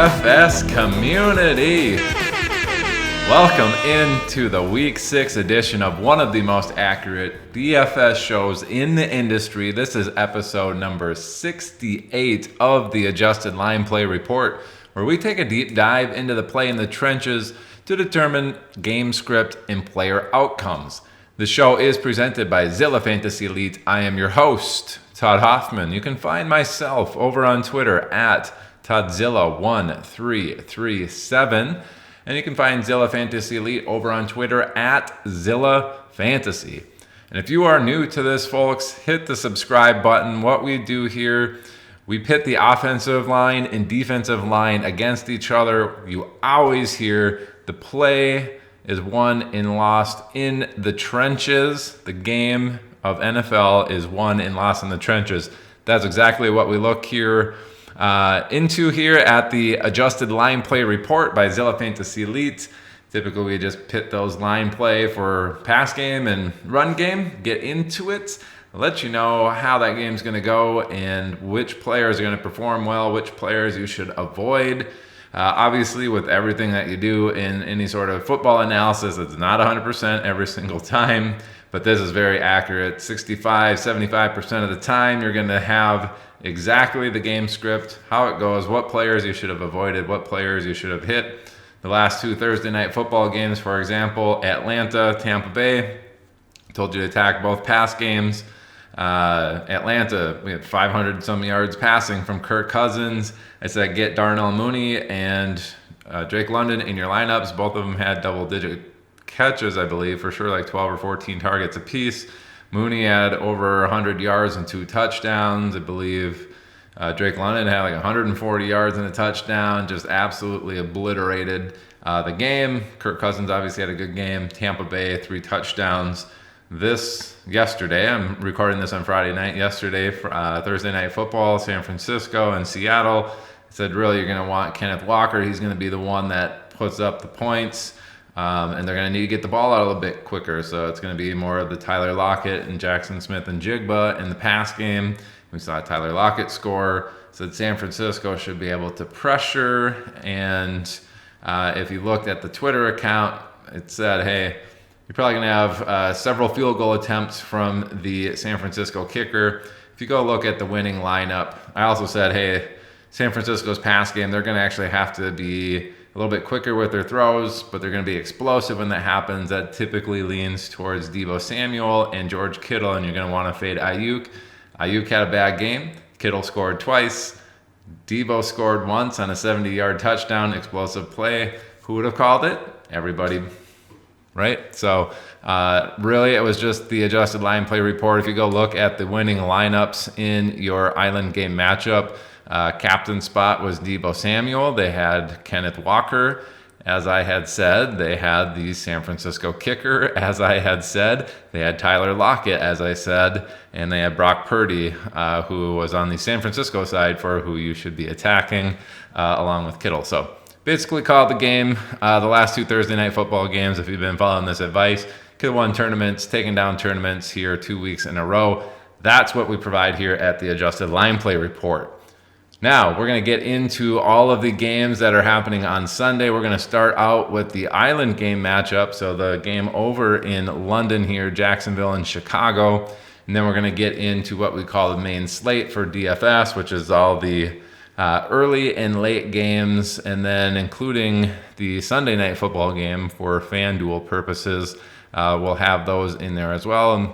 DFS community. Welcome into the Week 6 edition of one of the most accurate DFS shows in the industry. This is episode number 68 of the Adjusted Line Play Report, where we take a deep dive into the play in the trenches to determine game script and player outcomes. The show is presented by Zilla Fantasy Elite. I am your host, Todd Hoffman. You can find myself over on Twitter at Todzilla1337. And you can find Zilla Fantasy Elite over on Twitter at Zilla Fantasy. And if you are new to this, folks, hit the subscribe button. What we do here, we pit the offensive line and defensive line against each other. You always hear the play is won and lost in the trenches. The game of NFL is won and lost in the trenches. That's exactly what we look here into here at the Adjusted Line Play Report by Zilla Fantasy Elite. Typically, we just pit those line play for pass game and run game, get into it, let you know how that game's going to go and which players are going to perform well, which players you should avoid. Obviously, with everything that you do in any sort of football analysis, it's not 100% every single time, but this is very accurate. 65, 75% of the time, you're going to have exactly the game script, how it goes, what players you should have avoided, what players you should have hit. The last two Thursday night football games, for example, Atlanta, Tampa Bay, told you to attack both pass games. Atlanta, we had 500 some yards passing from Kirk Cousins. I said get Darnell Mooney and Drake London in your lineups. Both of them had double-digit catches, I believe, for sure, like 12 or 14 targets apiece. Mooney had over 100 yards and 2 touchdowns. I believe Drake London had like 140 yards and a touchdown, just absolutely obliterated the game. Kirk Cousins obviously had a good game. Tampa Bay, 3 touchdowns. Yesterday, I'm recording this on Friday night. Yesterday, Thursday night football, San Francisco and Seattle. I said, really, you're going to want Kenneth Walker. He's going to be the one that puts up the points. And they're going to need to get the ball out a little bit quicker. So it's going to be more of the Tyler Lockett and Jackson Smith and Jigba in the pass game. We saw Tyler Lockett score. So San Francisco should be able to pressure. And if you looked at the Twitter account, it said, hey, you're probably going to have several field goal attempts from the San Francisco kicker. If you go look at the winning lineup, I also said, hey, San Francisco's pass game, they're going to actually have to be a little bit quicker with their throws, but they're going to be explosive when that happens. That typically leans towards Deebo Samuel and George Kittle, and you're going to want to fade Ayuk. Ayuk had a bad game. Kittle scored twice. Deebo scored once on a 70-yard touchdown, explosive play. Who would have called it? Everybody, right? So really, it was just the Adjusted Line Play Report. If you go look at the winning lineups in your Island game matchup, captain spot was Deebo Samuel. They had Kenneth Walker, as I had said. They had the San Francisco kicker, as I had said. They had Tyler Lockett, as I said. And they had Brock Purdy, who was on the San Francisco side for who you should be attacking, along with Kittle. So basically called the game. The last two Thursday night football games, if you've been following this advice, could have won tournaments, taken down tournaments here 2 weeks in a row. That's what we provide here at the Adjusted Line Play Report. Now, we're going to get into all of the games that are happening on Sunday. We're going to start out with the Island game matchup. So the game over in London here, Jacksonville and Chicago. And then we're going to get into what we call the main slate for DFS, which is all the early and late games, and then including the Sunday night football game for FanDuel purposes. We'll have those in there as well. And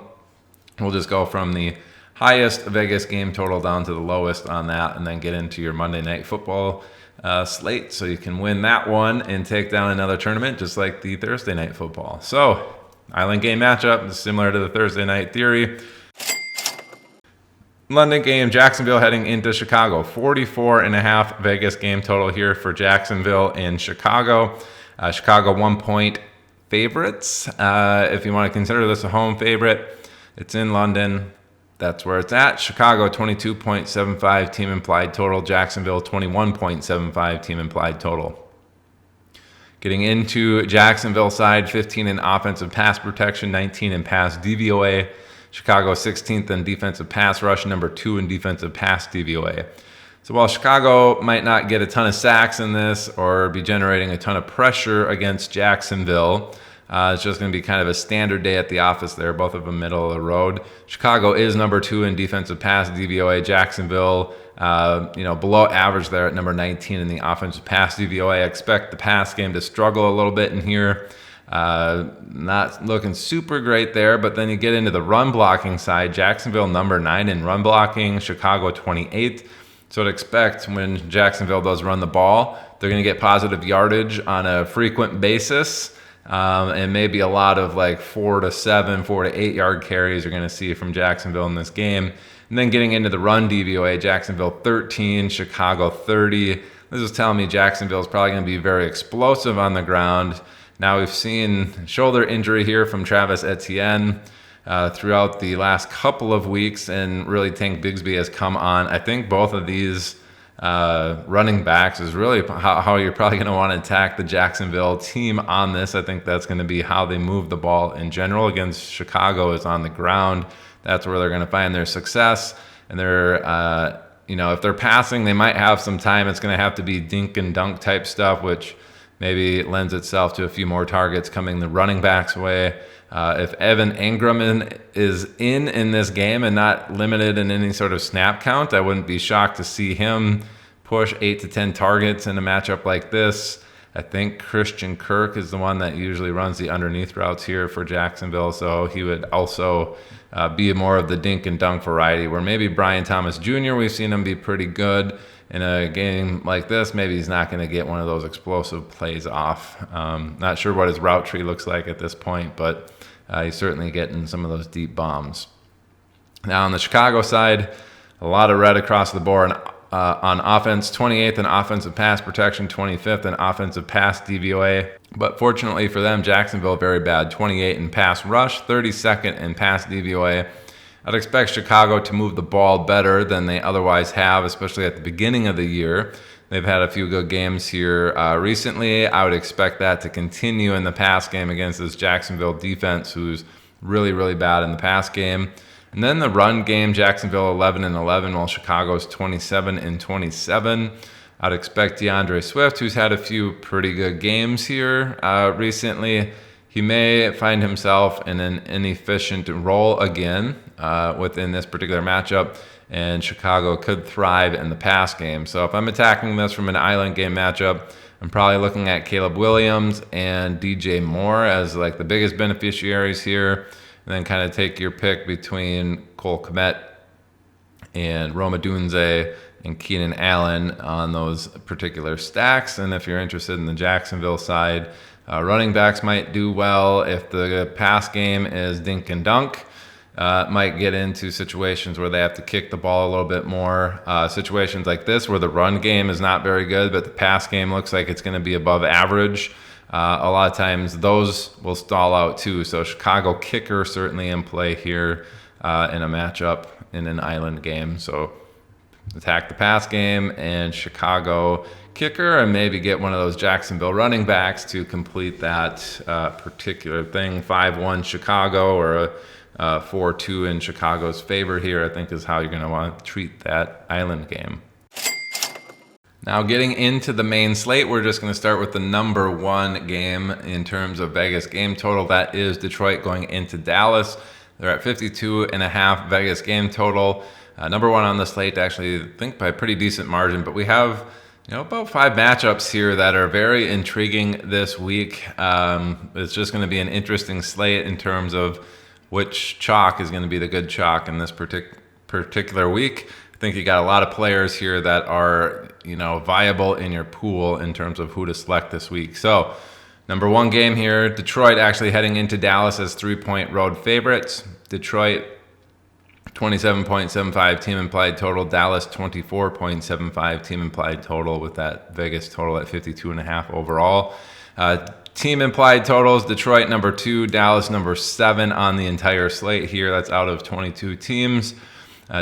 we'll just go from the highest Vegas game total down to the lowest on that, and then get into your Monday night football slate so you can win that one and take down another tournament just like the Thursday night football. So Island game matchup is similar to the Thursday night theory. London game, Jacksonville heading into Chicago. 44.5 Vegas game total here for Jacksonville and Chicago. Chicago 1-point favorites. If you want to consider this a home favorite, it's in London. That's where it's at. Chicago 22.75 team implied total. Jacksonville 21.75 team implied total. Getting into Jacksonville side, 15 in offensive pass protection, 19 in pass DVOA. Chicago 16th in defensive pass rush, number 2 in defensive pass DVOA. So while Chicago might not get a ton of sacks in this or be generating a ton of pressure against Jacksonville, it's just going to be kind of a standard day at the office there, both of them middle of the road. Chicago is number 2 in defensive pass DVOA. Jacksonville, below average there at number 19 in the offensive pass DVOA. I expect the pass game to struggle a little bit in here. Not looking super great there, but then you get into the run blocking side. Jacksonville number 9 in run blocking, Chicago 28th. So I'd expect when Jacksonville does run the ball, they're going to get positive yardage on a frequent basis. And maybe a lot of like 4 to 7, 4 to 8 yard carries you're going to see from Jacksonville in this game. And then getting into the run DVOA, Jacksonville 13, Chicago 30. This is telling me Jacksonville is probably going to be very explosive on the ground. Now we've seen shoulder injury here from Travis Etienne throughout the last couple of weeks, and really Tank Bigsby has come on. I think both of these running backs is really how you're probably going to want to attack the Jacksonville team on this. I think that's going to be how they move the ball in general against Chicago, is on the ground. That's where they're going to find their success. And they're, if they're passing, they might have some time. It's going to have to be dink and dunk type stuff, which maybe lends itself to a few more targets coming the running backs' way. If Evan Engram is in this game and not limited in any sort of snap count, I wouldn't be shocked to see him push 8 to 10 targets in a matchup like this. I think Christian Kirk is the one that usually runs the underneath routes here for Jacksonville, so he would also be more of the dink and dunk variety, where maybe Brian Thomas Jr., we've seen him be pretty good. In a game like this, maybe he's not going to get one of those explosive plays off. Not sure what his route tree looks like at this point, but he's certainly getting some of those deep bombs. Now on the Chicago side, a lot of red across the board on offense, 28th in offensive pass protection, 25th in offensive pass DVOA. But fortunately for them, Jacksonville very bad, 28 in pass rush, 32nd in pass DVOA. I'd expect Chicago to move the ball better than they otherwise have, especially at the beginning of the year. They've had a few good games here recently. I would expect that to continue in the pass game against this Jacksonville defense, who's really, really bad in the pass game. And then the run game, Jacksonville 11 and 11, while Chicago's 27 and 27. I'd expect DeAndre Swift, who's had a few pretty good games here recently, he may find himself in an inefficient role again within this particular matchup, and Chicago could thrive in the pass game. So if I'm attacking this from an island game matchup, I'm probably looking at Caleb Williams and DJ Moore as like the biggest beneficiaries here, and then kind of take your pick between Cole Kmet and Roma Dunze and Keenan Allen on those particular stacks. And if you're interested in the Jacksonville side, running backs might do well. If the pass game is dink and dunk, might get into situations where they have to kick the ball a little bit more. Situations like this where the run game is not very good, but the pass game looks like it's going to be above average. A lot of times those will stall out too. So Chicago kicker certainly in play here in a matchup in an island game. So attack the pass game and Chicago kicker, and maybe get one of those Jacksonville running backs to complete that particular thing. 5-1 Chicago or a 4-2 in Chicago's favor here, I think, is how you're going to want to treat that island game. Now getting into the main slate, we're just going to start with the number one game in terms of Vegas game total. That is Detroit going into Dallas. They're at 52.5 Vegas game total. Number one on the slate, actually, I think by a pretty decent margin, but we have about 5 matchups here that are very intriguing this week. It's just going to be an interesting slate in terms of which chalk is going to be the good chalk in this particular week. I think you got a lot of players here that are, viable in your pool in terms of who to select this week. So, number one game here, Detroit actually heading into Dallas as 3-point road favorites. Detroit 27.75 team implied total. Dallas 24.75 team implied total, with that Vegas total at 52.5 overall. Team implied totals, Detroit number 2, Dallas number 7 on the entire slate here. That's out of 22 teams.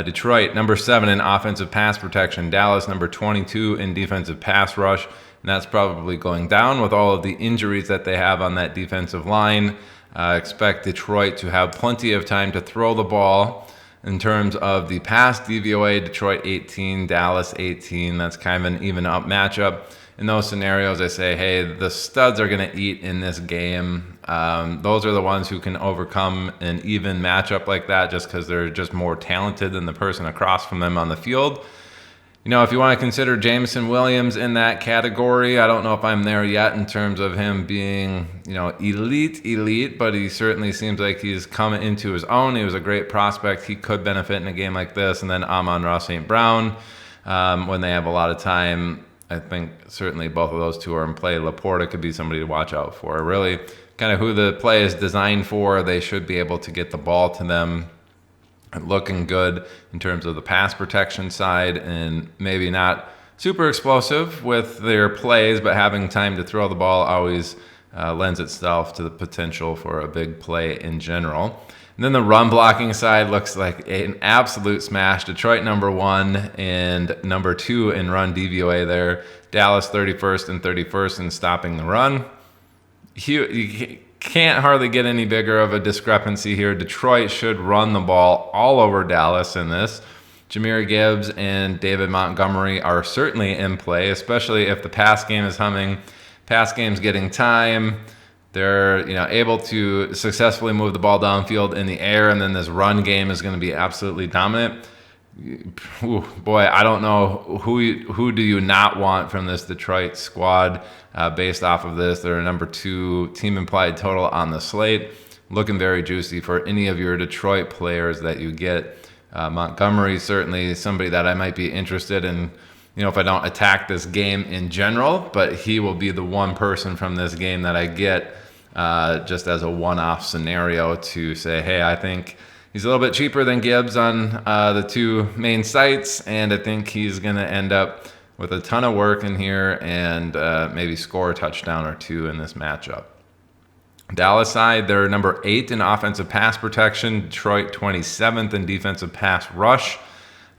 Detroit number 7 in offensive pass protection. Dallas number 22 in defensive pass rush. And that's probably going down with all of the injuries that they have on that defensive line. Expect Detroit to have plenty of time to throw the ball. In terms of the pass DVOA, Detroit 18, Dallas 18. That's kind of an even up matchup. In those scenarios, I say, hey, the studs are going to eat in this game. Those are the ones who can overcome an even matchup like that just because they're just more talented than the person across from them on the field. You know, if you want to consider Jameson Williams in that category, I don't know if I'm there yet in terms of him being, you know, elite, but he certainly seems like he's coming into his own. He was a great prospect. He could benefit in a game like this. And then Amon-Ra St. Brown, when they have a lot of time, I think certainly both of those two are in play. Laporta could be somebody to watch out for. Really kind of who the play is designed for. They should be able to get the ball to them. Looking good in terms of the pass protection side, and maybe not super explosive with their plays, but having time to throw the ball always lends itself to the potential for a big play in general. And then the run blocking side looks like an absolute smash. Detroit number 1 and number 2 in run DVOA there. Dallas 31st and 31st in stopping the run. You can't hardly get any bigger of a discrepancy here. Detroit should run the ball all over Dallas in this. Jahmyr Gibbs and David Montgomery are certainly in play, especially if the pass game is humming. Pass game's getting time. They're able to successfully move the ball downfield in the air, and then this run game is going to be absolutely dominant. Ooh, boy, I don't know who do you not want from this Detroit squad based off of this. They're a number 2 team implied total on the slate. Looking very juicy for any of your Detroit players that you get. Montgomery certainly somebody that I might be interested in, if I don't attack this game in general, but he will be the one person from this game that I get just as a one-off scenario to say, hey, I think he's a little bit cheaper than Gibbs on the 2 main sites, and I think he's going to end up with a ton of work in here and maybe score a touchdown or 2 in this matchup. Dallas side, they're number 8 in offensive pass protection. Detroit 27th in defensive pass rush.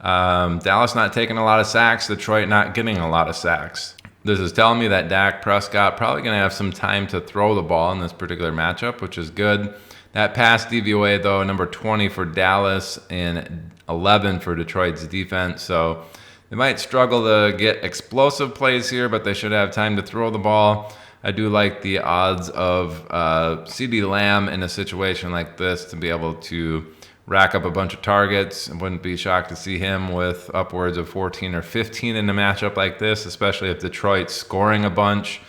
Dallas not taking a lot of sacks. Detroit not getting a lot of sacks. This is telling me that Dak Prescott probably going to have some time to throw the ball in this particular matchup, which is good. That pass DVOA, though, number 20 for Dallas and 11 for Detroit's defense. So they might struggle to get explosive plays here, but they should have time to throw the ball. I do like the odds of CeeDee Lamb in a situation like this to be able to rack up a bunch of targets. I wouldn't be shocked to see him with upwards of 14 or 15 in a matchup like this, especially if Detroit's scoring a bunch.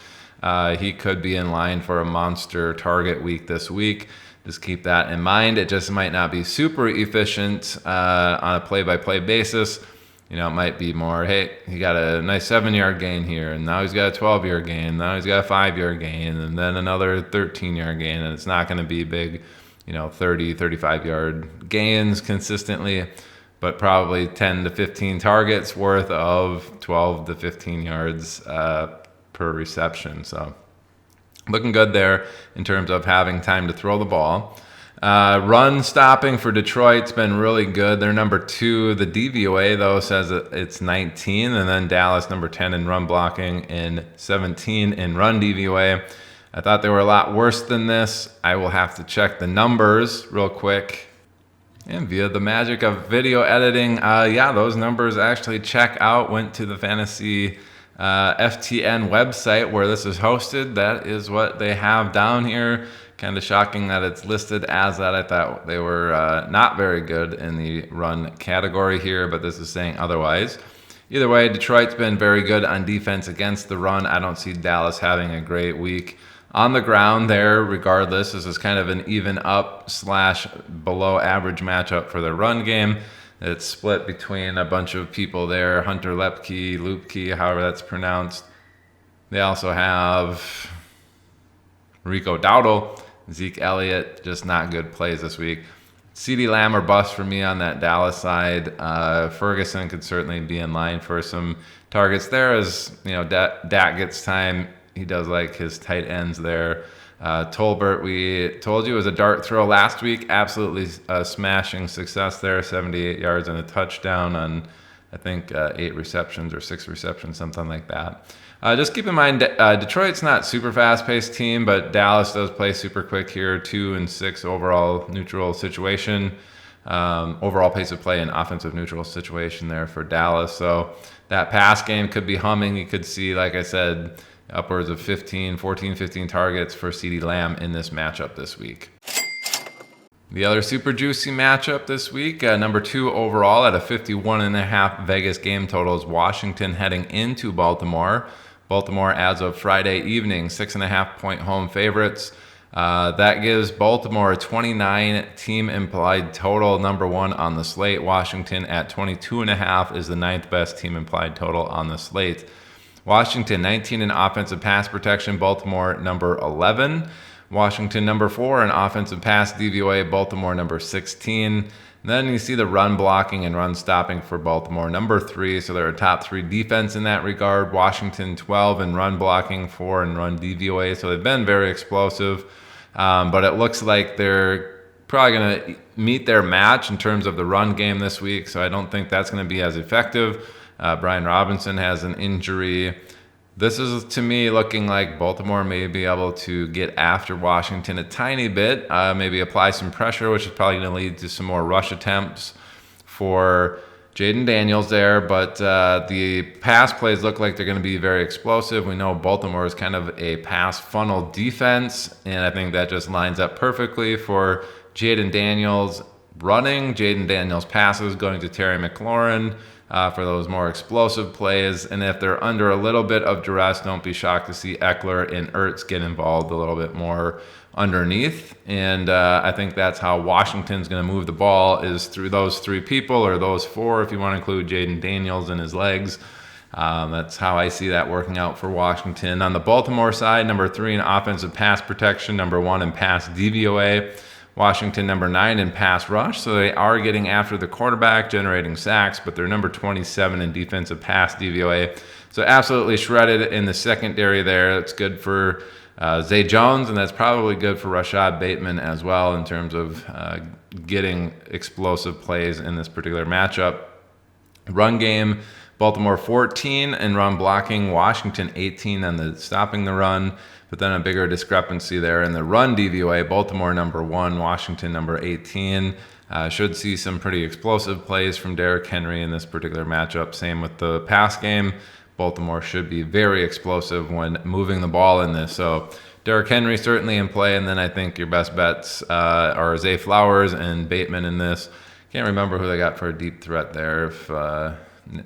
He could be in line for a monster target week this week. Just keep that in mind. It just might not be super efficient on a play-by-play basis. It might be more, hey, he got a nice 7-yard gain here, and now he's got a 12-yard gain, now he's got a 5-yard gain, and then another 13-yard gain, and it's not going to be big, 30, 35-yard gains consistently, but probably 10 to 15 targets worth of 12 to 15 yards per reception. So looking good there in terms of having time to throw the ball. Run stopping for Detroit's been really good. They're number 2. The DVOA, though, says it's 19. And then Dallas, number 10 in run blocking and 17 in run DVOA. I thought they were a lot worse than this. I will have to check the numbers real quick. And via the magic of video editing, those numbers actually check out. Went to the Fantasy FTN website where this is hosted. That is what they have down here. Kind of shocking that it's listed as that. I thought they were not very good in the run category here, but this is saying otherwise. Either way, Detroit's been very good on defense against the run. I don't see Dallas having a great week on the ground there. Regardless, this is kind of an even up / below average matchup for their run game. It's split between a bunch of people there. Hunter Lupke, however that's pronounced. They also have Rico Dowdle, Zeke Elliott, just not good plays this week. CeeDee Lamb or bust for me on that Dallas side. Ferguson could certainly be in line for some targets there as Dak gets time. He does like his tight ends there. Tolbert, we told you, was a dart throw last week. Absolutely smashing success there. 78 yards and a touchdown on, I think, 8 receptions or 6 receptions, something like that. Just keep in mind, Detroit's not super fast-paced team, but Dallas does play super quick here. 2 and 6 overall neutral situation. overall pace of play and offensive neutral situation there for Dallas. So that pass game could be humming. You could see, like I said, upwards of 14, 15 targets for CeeDee Lamb in this matchup this week. The other super juicy matchup this week, number 2 overall at a 51.5 Vegas game total, is Washington heading into Baltimore. Baltimore, as of Friday evening, 6.5-point home favorites. That gives Baltimore a 29 team implied total, number 1 on the slate. Washington at 22.5 is the 9th best team implied total on the slate. Washington 19 in offensive pass protection, Baltimore number 11. Washington number 4 in offensive pass DVOA, Baltimore number 16. Then you see the run blocking and run stopping for Baltimore number 3, so they're a top 3 defense in that regard. Washington 12 in run blocking, 4 in run DVOA, so they've been very explosive. But it looks like they're probably going to meet their match in terms of the run game this week, so I don't think that's going to be as effective. Brian Robinson has an injury. This is, to me, looking like Baltimore may be able to get after Washington a tiny bit, maybe apply some pressure, which is probably going to lead to some more rush attempts for Jaden Daniels there. But the pass plays look like they're going to be very explosive. We know Baltimore is kind of a pass funnel defense, and I think that just lines up perfectly for Jaden Daniels running. Jaden Daniels passes going to Terry McLaurin for those more explosive plays. And if they're under a little bit of duress, don't be shocked to see Eckler and Ertz get involved a little bit more underneath. And I think that's how Washington's going to move the ball, is through those 3 people, or those 4 if you want to include Jaden Daniels and his legs. That's how I see that working out for Washington. On the Baltimore side, number 3 in offensive pass protection, number 1 in pass DVOA. Washington number 9 in pass rush, so they are getting after the quarterback, generating sacks, but they're number 27 in defensive pass DVOA. So absolutely shredded in the secondary there. That's good for Zay Jones, and that's probably good for Rashad Bateman as well in terms of getting explosive plays in this particular matchup. Run game, Baltimore 14 in run blocking, Washington 18 on the stopping the run. But then a bigger discrepancy there in the run DVOA, Baltimore number 1, Washington number 18. Should see some pretty explosive plays from Derrick Henry in this particular matchup. Same with the pass game. Baltimore should be very explosive when moving the ball in this. So Derrick Henry certainly in play, and then I think your best bets are Zay Flowers and Bateman in this. Can't remember who they got for a deep threat there. If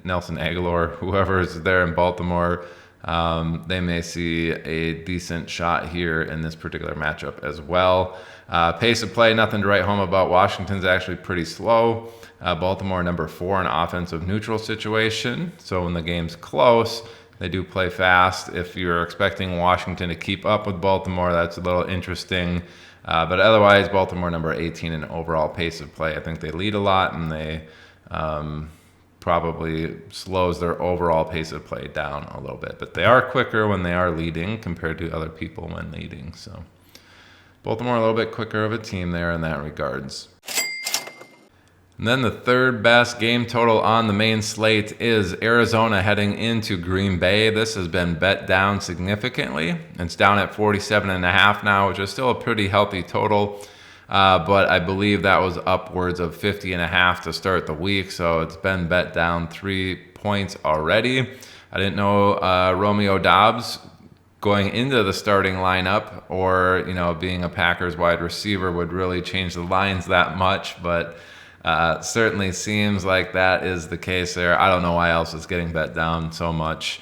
Nelson Aguilar, whoever is there in Baltimore, they may see a decent shot here in this particular matchup as well. Pace of play, nothing to write home about. Washington's actually pretty slow. Baltimore number 4 in offensive neutral situation. So when the game's close, they do play fast. If you're expecting Washington to keep up with Baltimore, that's a little interesting. But otherwise, Baltimore number 18 in overall pace of play. I think they lead a lot, and they probably slows their overall pace of play down a little bit. But they are quicker when they are leading compared to other people when leading. So Baltimore a little bit quicker of a team there in that regards. And then the third best game total on the main slate is Arizona heading into Green Bay. This has been bet down significantly. It's down at 47.5 now, which is still a pretty healthy total. But I believe that was upwards of 50.5 to start the week. So it's been bet down 3 points already. I didn't know Romeo Doubs going into the starting lineup, or being a Packers wide receiver, would really change the lines that much. But certainly seems like that is the case there. I don't know why else it's getting bet down so much.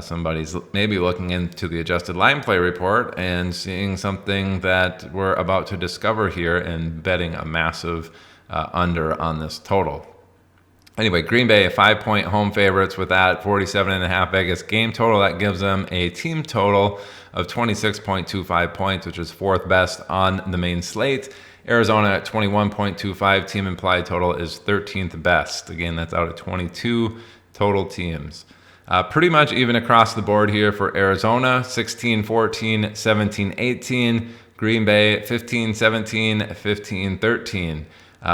Somebody's maybe looking into the adjusted line play report and seeing something that we're about to discover here and betting a massive under on this total. Anyway, Green Bay, 5-point home favorites with that 47.5 Vegas game total. That gives them a team total of 26.25 points, which is 4th best on the main slate. Arizona at 21.25 team implied total is 13th best. Again, that's out of 22 total teams. Pretty much even across the board here for Arizona, 16-14, 17-18. Green Bay, 15-17, 15-13.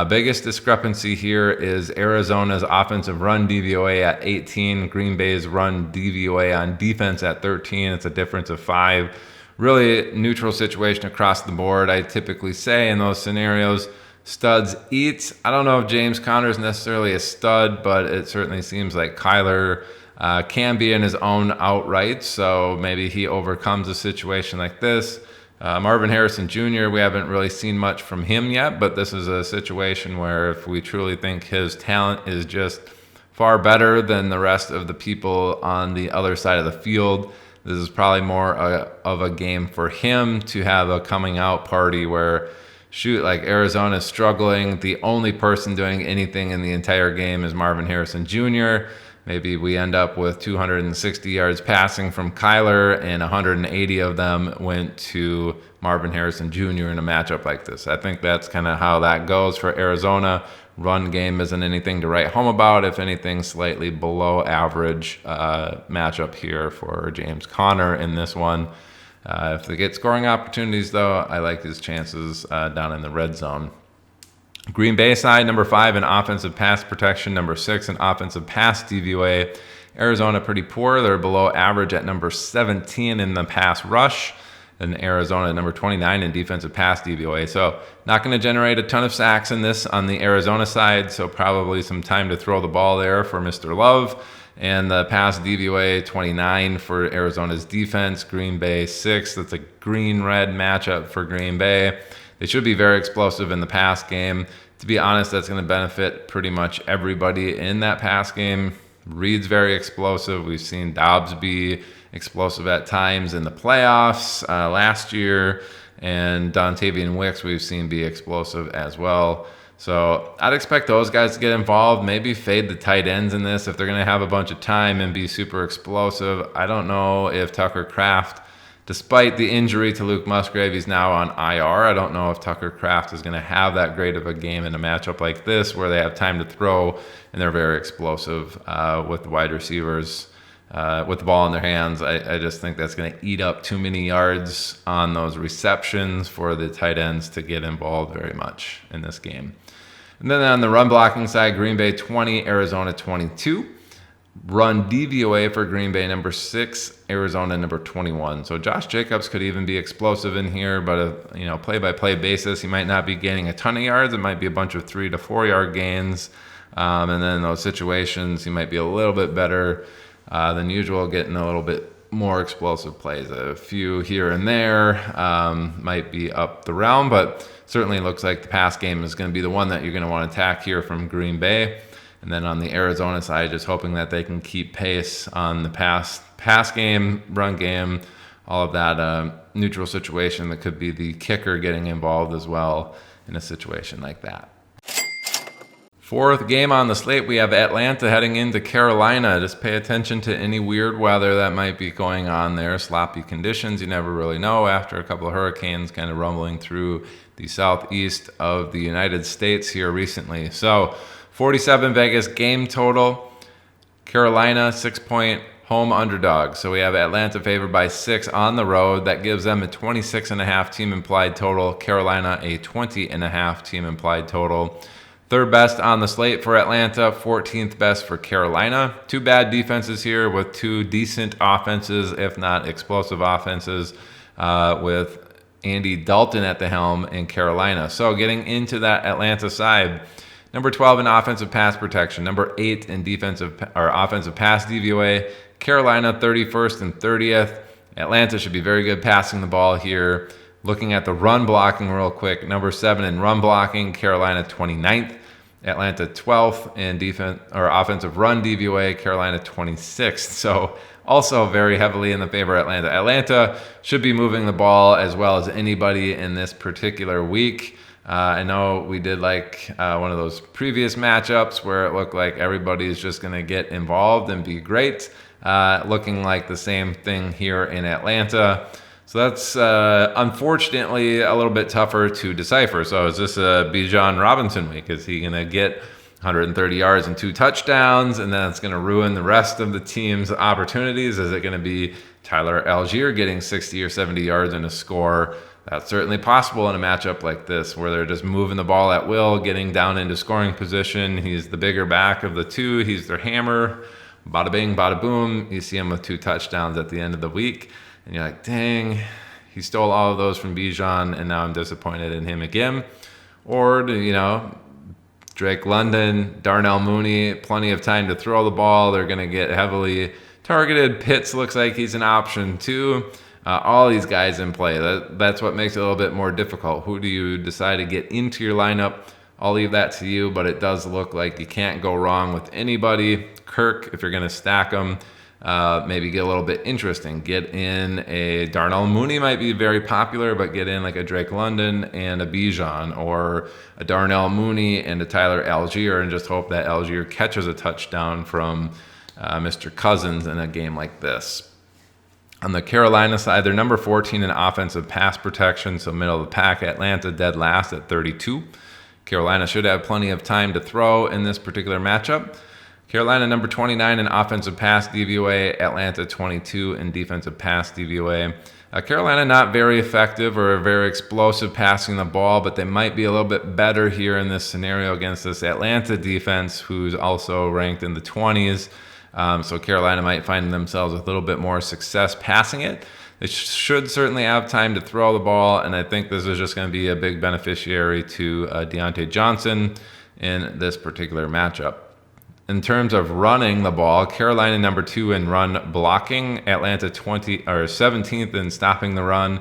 Biggest discrepancy here is Arizona's offensive run DVOA at 18, Green Bay's run DVOA on defense at 13. It's a difference of 5. Really neutral situation across the board. I typically say in those scenarios, studs eat. I don't know if James Conner is necessarily a stud, but it certainly seems like Kyler can be in his own outright, so maybe he overcomes a situation like this. Marvin Harrison Jr., we haven't really seen much from him yet, but this is a situation where if we truly think his talent is just far better than the rest of the people on the other side of the field, this is probably more of a game for him to have a coming out party where, shoot, like Arizona's struggling. The only person doing anything in the entire game is Marvin Harrison Jr. Maybe we end up with 260 yards passing from Kyler and 180 of them went to Marvin Harrison Jr. in a matchup like this. I think that's kind of how that goes for Arizona. Run game isn't anything to write home about. If anything, slightly below average matchup here for James Conner in this one. If they get scoring opportunities, though, I like his chances down in the red zone. Green Bay side, number 5 in offensive pass protection, number 6 in offensive pass DVOA. Arizona pretty poor. They're below average at number 17 in the pass rush. And Arizona number 29 in defensive pass DVOA. So not going to generate a ton of sacks in this on the Arizona side. So probably some time to throw the ball there for Mr. Love. And the pass DVOA 29 for Arizona's defense. Green Bay 6. That's a green-red matchup for Green Bay. They should be very explosive in the pass game. To be honest, that's going to benefit pretty much everybody in that pass game. Reed's very explosive. We've seen Dobbs be explosive at times in the playoffs last year. And Dontavian Wicks we've seen be explosive as well. So I'd expect those guys to get involved. Maybe fade the tight ends in this if they're going to have a bunch of time and be super explosive. I don't know if Tucker Kraft, despite the injury to Luke Musgrave, he's now on IR. I don't know if Tucker Kraft is going to have that great of a game in a matchup like this where they have time to throw and they're very explosive with the wide receivers with the ball in their hands. I just think that's going to eat up too many yards on those receptions for the tight ends to get involved very much in this game. And then on the run blocking side, Green Bay 20, Arizona 22. Run DVOA for Green Bay number 6, Arizona number 21. So Josh Jacobs could even be explosive in here, but play-by-play basis, he might not be gaining a ton of yards. It might be a bunch of 3 to 4 yard gains, and then in those situations, he might be a little bit better than usual, getting a little bit more explosive plays. A few here and there might be up the realm, but certainly looks like the pass game is going to be the one that you're going to want to attack here from Green Bay. And then on the Arizona side, just hoping that they can keep pace on the pass game, run game, all of that neutral situation that could be the kicker getting involved as well in a situation like that. Fourth game on the slate, we have Atlanta heading into Carolina. Just pay attention to any weird weather that might be going on there. Sloppy conditions, you never really know after a couple of hurricanes kind of rumbling through the southeast of the United States here recently. So 47 Vegas game total. Carolina 6-point home underdog. So we have Atlanta favored by 6 on the road. That gives them a 26.5 team implied total. Carolina a 20.5 team implied total. Third best on the slate for Atlanta, 14th best for Carolina. Two bad defenses here with two decent offenses, if not explosive offenses, with Andy Dalton at the helm in Carolina. So getting into that Atlanta side, number 12 in offensive pass protection, number 8 in offensive pass DVOA. Carolina 31st and 30th. Atlanta should be very good passing the ball here. Looking at the run blocking real quick, number 7 in run blocking, Carolina 29th. Atlanta 12th in defense or offensive run DVOA, Carolina 26th. So also very heavily in the favor of Atlanta. Atlanta should be moving the ball as well as anybody in this particular week. I know we did like one of those previous matchups where it looked like everybody's just going to get involved and be great. Looking like the same thing here in Atlanta. So that's unfortunately a little bit tougher to decipher. So is this a Bijan Robinson week? Is he going to get 130 yards and 2 touchdowns, and then it's going to ruin the rest of the team's opportunities? Is it going to be Tyler Algier getting 60 or 70 yards and a score? That's certainly possible in a matchup like this where they're just moving the ball at will, getting down into scoring position. He's the bigger back of the two. He's their hammer. Bada bing, bada boom. You see him with 2 touchdowns at the end of the week. And you're like, dang, he stole all of those from Bijan, and now I'm disappointed in him again. or Drake London, Darnell Mooney, plenty of time to throw the ball. They're going to get heavily targeted. Pitts looks like he's an option too. All these guys in play. That's what makes it a little bit more difficult. Who do you decide to get into your lineup? I'll leave that to you, but it does look like you can't go wrong with anybody. Kirk, if you're going to stack them, maybe get a little bit interesting. Get in a Darnell Mooney might be very popular, but get in like a Drake London and a Bijan, or a Darnell Mooney and a Tyler Algier, and just hope that Algier catches a touchdown from Mr. Cousins in a game like this. On the Carolina side, they're number 14 in offensive pass protection, so middle of the pack. Atlanta dead last at 32. Carolina should have plenty of time to throw in this particular matchup. Carolina number 29 in offensive pass DVOA, Atlanta 22 in defensive pass DVOA. Carolina not very effective or very explosive passing the ball, but they might be a little bit better here in this scenario against this Atlanta defense, who's also ranked in the 20s. So Carolina might find themselves with a little bit more success passing it. They should certainly have time to throw the ball, and I think this is just going to be a big beneficiary to Deontay Johnson in this particular matchup. In terms of running the ball, Carolina number 2 in run blocking, Atlanta 17th in stopping the run,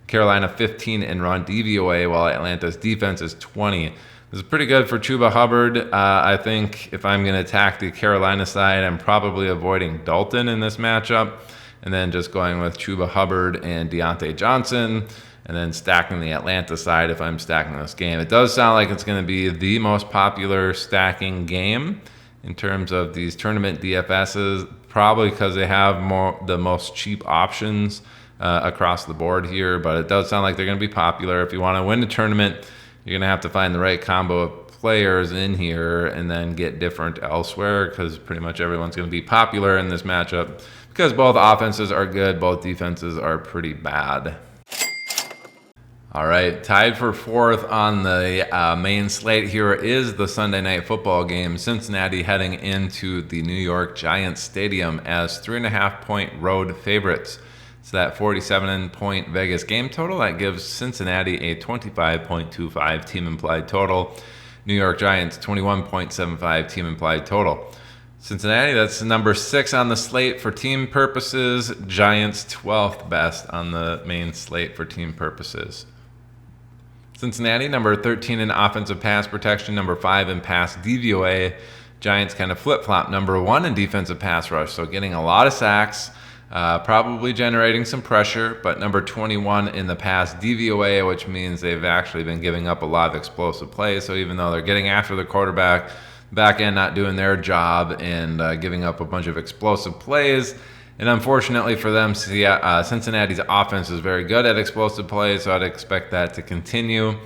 Carolina 15 in run DVOA, while Atlanta's defense is 20. This is pretty good for Chuba Hubbard. I think if I'm going to attack the Carolina side, I'm probably avoiding Dalton in this matchup, and then just going with Chuba Hubbard and Deontay Johnson, and then stacking the Atlanta side if I'm stacking this game. It does sound like it's going to be the most popular stacking game in terms of these tournament DFSs, probably because they have the most cheap options across the board here, but it does sound like they're going to be popular. If you want to win the tournament, you're going to have to find the right combo of players in here and then get different elsewhere, because pretty much everyone's going to be popular in this matchup because both offenses are good, both defenses are pretty bad. All right, tied for 4th on the main slate here is the Sunday Night Football game. Cincinnati heading into the New York Giants Stadium as 3.5-point road favorites. So that 47-point Vegas game total, that gives Cincinnati a 25.25 team implied total. New York Giants 21.75 team implied total. Cincinnati, that's number 6 on the slate for team purposes. Giants 12th best on the main slate for team purposes. Cincinnati, number 13 in offensive pass protection, number 5 in pass DVOA. Giants kind of flip-flop, number 1 in defensive pass rush, so getting a lot of sacks, probably generating some pressure, but number 21 in the pass DVOA, which means they've actually been giving up a lot of explosive plays. So even though they're getting after the quarterback, back end not doing their job and giving up a bunch of explosive plays. And unfortunately for them, Cincinnati's offense is very good at explosive plays, so I'd expect that to continue,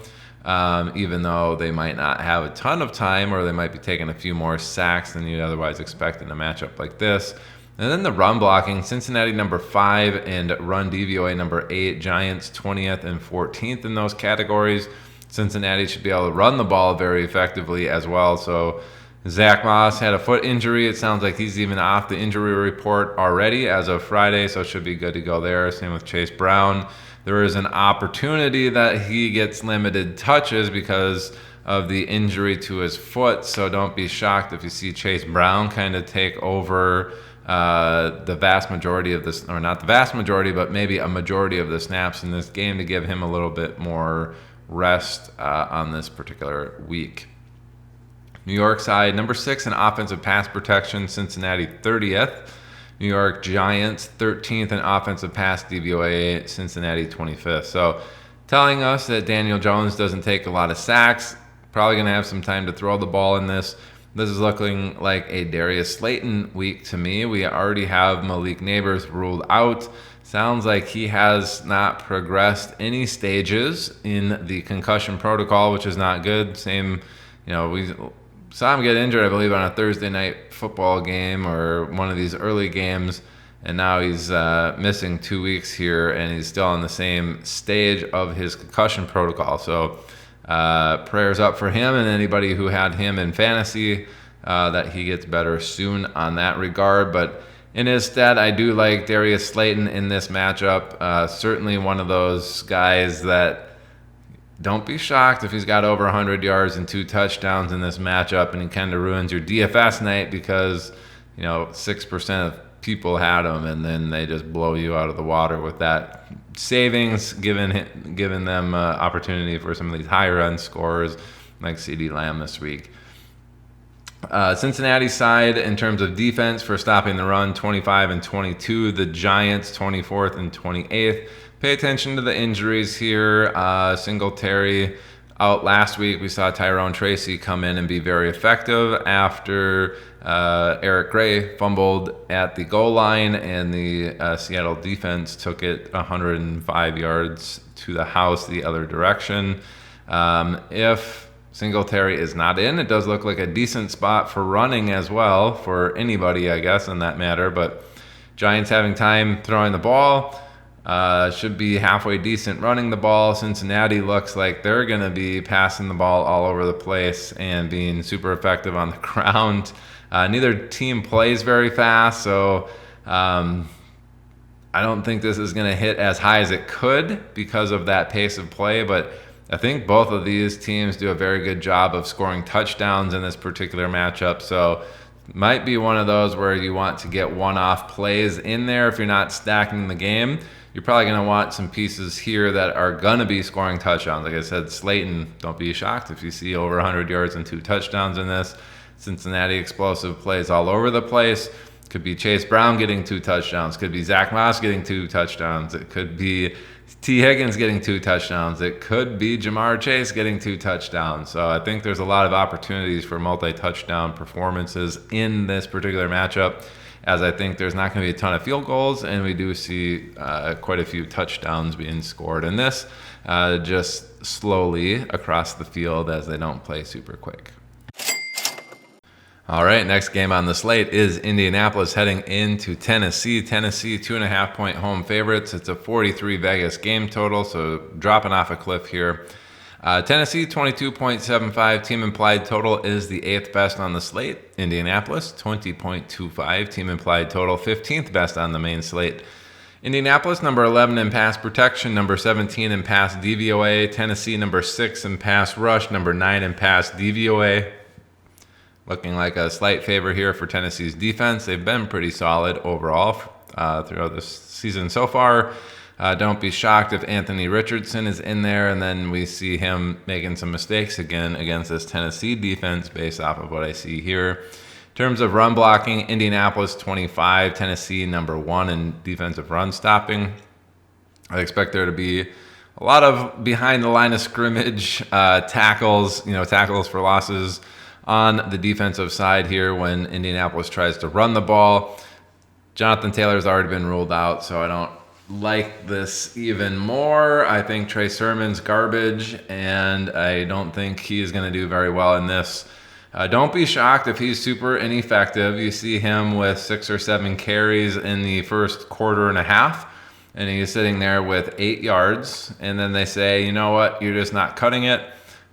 even though they might not have a ton of time, or they might be taking a few more sacks than you'd otherwise expect in a matchup like this. And then the run blocking, Cincinnati number 5 and run DVOA number 8, Giants 20th and 14th in those categories. Cincinnati should be able to run the ball very effectively as well. So Zach Moss had a foot injury. It sounds like he's even off the injury report already as of Friday, so it should be good to go there. Same with Chase Brown. There is an opportunity that he gets limited touches because of the injury to his foot, so don't be shocked if you see Chase Brown kind of take over the vast majority of this, or not the vast majority, but maybe a majority of the snaps in this game to give him a little bit more rest on this particular week. New York side, number 6 in offensive pass protection, Cincinnati 30th. New York Giants 13th in offensive pass DVOA, Cincinnati 25th. So telling us that Daniel Jones doesn't take a lot of sacks, probably going to have some time to throw the ball in this. This is looking like a Darius Slayton week to me. We already have Malik Neighbors ruled out. Sounds like he has not progressed any stages in the concussion protocol, which is not good. Same, we saw him get injured, I believe, on a Thursday night football game or one of these early games, and now he's missing 2 weeks here, and he's still on the same stage of his concussion protocol. So prayers up for him and anybody who had him in fantasy, that he gets better soon on that regard. But in his stead, I do like Darius Slayton in this matchup. Certainly one of those guys that don't be shocked if he's got over 100 yards and 2 touchdowns in this matchup, and he kind of ruins your DFS night because 6% of people had him, and then they just blow you out of the water with that savings, giving them opportunity for some of these higher end scorers like CeeDee Lamb this week. Cincinnati side, in terms of defense for stopping the run, 25 and 22. The Giants, 24th and 28th. Pay attention to the injuries here. Singletary out last week. We saw Tyrone Tracy come in and be very effective after Eric Gray fumbled at the goal line, and the Seattle defense took it 105 yards to the house the other direction. If Singletary is not in, it does look like a decent spot for running as well for anybody, I guess, in that matter. But Giants having time throwing the ball, should be halfway decent running the ball. Cincinnati looks like they're going to be passing the ball all over the place and being super effective on the ground. Neither team plays very fast, so I don't think this is going to hit as high as it could because of that pace of play, but I think both of these teams do a very good job of scoring touchdowns in this particular matchup. So might be one of those where you want to get one-off plays in there if you're not stacking the game. You're probably going to want some pieces here that are going to be scoring touchdowns. Like I said, Slayton, don't be shocked if you see over 100 yards and 2 touchdowns in this. Cincinnati explosive plays all over the place. Could be Chase Brown getting 2 touchdowns. Could be Zach Moss getting 2 touchdowns. It could be T. Higgins getting 2 touchdowns. It could be Jamar Chase getting 2 touchdowns. So I think there's a lot of opportunities for multi-touchdown performances in this particular matchup, as I think there's not going to be a ton of field goals, and we do see quite a few touchdowns being scored in this, just slowly across the field as they don't play super quick. All right, next game on the slate is Indianapolis heading into Tennessee. Tennessee, 2.5-point home favorites. It's a 43 Vegas game total, so dropping off a cliff here. Tennessee, 22.75 team implied total is the 8th best on the slate. Indianapolis, 20.25 team implied total, 15th best on the main slate. Indianapolis, number 11 in pass protection, number 17 in pass DVOA. Tennessee, number 6 in pass rush, number 9 in pass DVOA. Looking like a slight favor here for Tennessee's defense. They've been pretty solid overall throughout this season so far. Don't be shocked if Anthony Richardson is in there, and then we see him making some mistakes again against this Tennessee defense based off of what I see here. In terms of run blocking, Indianapolis 25, Tennessee number 1 in defensive run stopping. I expect there to be a lot of behind the line of scrimmage tackles, tackles for losses on the defensive side here when Indianapolis tries to run the ball. Jonathan Taylor's already been ruled out, so I don't like this even more. I think Trey Sermon's garbage, and I don't think he's going to do very well in this. Don't be shocked if he's super ineffective. You see him with 6 or 7 carries in the first quarter and a half, and he's sitting there with 8 yards, and then they say, you know what, you're just not cutting it.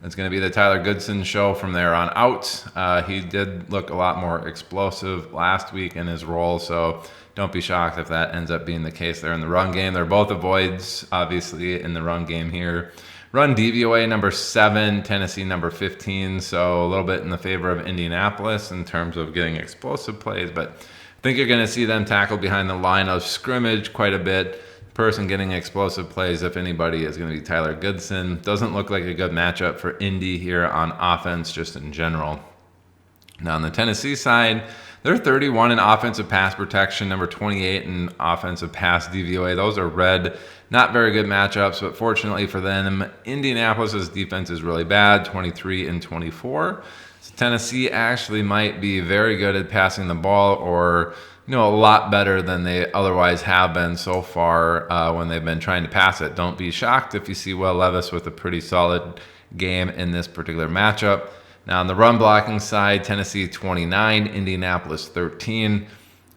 It's going to be the Tyler Goodson show from there on out. He did look a lot more explosive last week in his role, so don't be shocked if that ends up being the case there in the run game. They're both avoids, obviously, in the run game here. Run DVOA number 7, Tennessee number 15, so a little bit in the favor of Indianapolis in terms of getting explosive plays, but I think you're going to see them tackle behind the line of scrimmage quite a bit. Person getting explosive plays, if anybody, is going to be Tyler Goodson. Doesn't look like a good matchup for Indy here on offense, just in general. Now on the Tennessee side, they're 31 in offensive pass protection, number 28 in offensive pass DVOA. Those are red. Not very good matchups, but fortunately for them, Indianapolis' defense is really bad, 23 and 24. So Tennessee actually might be very good at passing the ball, or a lot better than they otherwise have been so far when they've been trying to pass it. Don't be shocked if you see Will Levis with a pretty solid game in this particular matchup. Now, on the run blocking side, Tennessee 29, Indianapolis 13.